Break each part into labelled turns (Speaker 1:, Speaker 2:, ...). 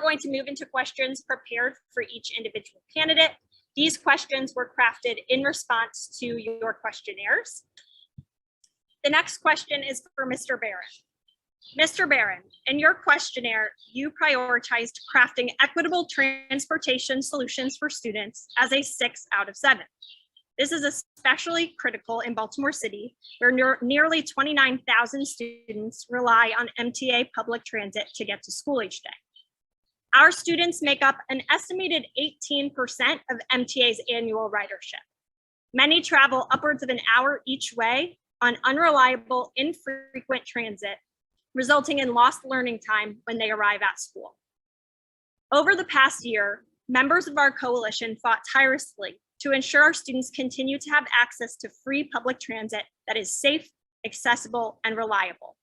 Speaker 1: going to move into questions prepared for each individual candidate. These questions were crafted in response to your questionnaires. The next question is for Mr. Barron. Mr. Barron, in your questionnaire, you prioritized crafting equitable transportation solutions for students as a 6 out of 7. This is especially critical in Baltimore City, where nearly 29,000 students rely on MTA public transit to get to school each day. Our students make up an estimated 18% of MTA's annual ridership. Many travel upwards of an hour each way on unreliable, infrequent transit, resulting in lost learning time when they arrive at school. Over the past year, members of our coalition fought tirelessly to ensure our students continue to have access to free public transit that is safe, accessible, and reliable.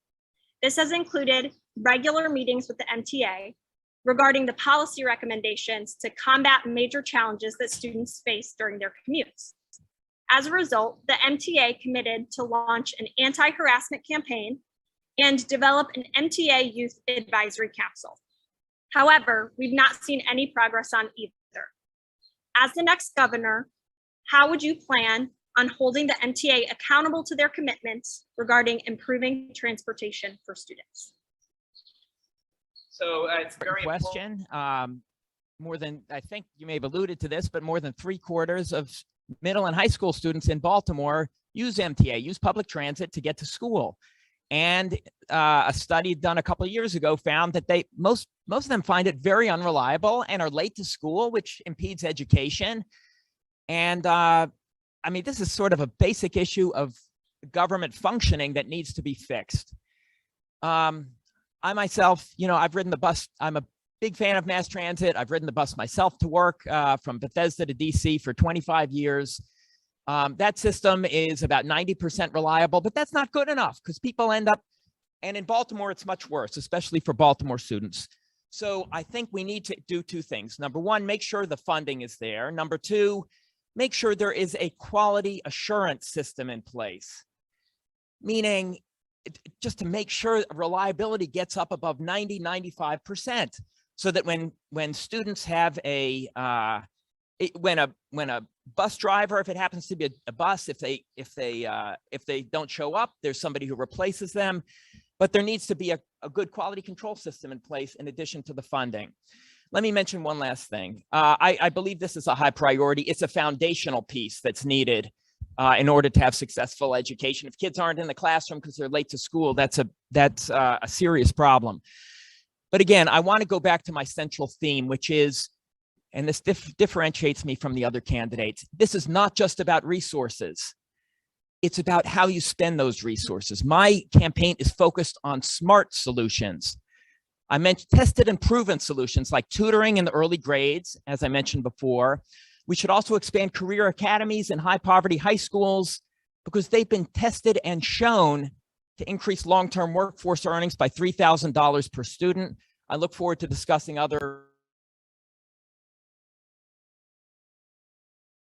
Speaker 1: This has included regular meetings with the MTA regarding the policy recommendations to combat major challenges that students face during their commutes. As a result, the MTA committed to launch an anti-harassment campaign and develop an MTA Youth Advisory Council. However, we've not seen any progress on either. As the next governor, how would you plan on holding the MTA accountable to their commitments regarding improving transportation for students?
Speaker 2: So it's very
Speaker 3: question. More than, I think you may have alluded to this, but more than 3/4 of middle and high school students in Baltimore use MTA, use public transit to get to school. And a study done a couple of years ago found that most of them find it very unreliable and are late to school, which impedes education. And I mean, this is sort of a basic issue of government functioning that needs to be fixed. I myself, I've ridden the bus. I'm a big fan of mass transit. I've ridden the bus myself to work from Bethesda to DC for 25 years. That system is about 90% reliable, but that's not good enough because people end up, and in Baltimore, it's much worse, especially for Baltimore students. So I think we need to do two things. Number one, make sure the funding is there. Number two, make sure there is a quality assurance system in place, meaning just to make sure reliability gets up above 95%, so that when students have when a bus driver, if it happens to be a bus, if they don't show up, there's somebody who replaces them. But there needs to be a good quality control system in place in addition to the funding. Let me mention one last thing. I believe this is a high priority. It's a foundational piece that's needed in order to have successful education. If kids aren't in the classroom because they're late to school, that's a serious problem. But again, I want to go back to my central theme, which is, and this differentiates me from the other candidates, this is not just about resources. It's about how you spend those resources. My campaign is focused on smart solutions. I mentioned tested and proven solutions like tutoring in the early grades, as I mentioned before. We should also expand career academies in high poverty high schools because they've been tested and shown to increase long-term workforce earnings by $3,000 per student. I look forward to discussing other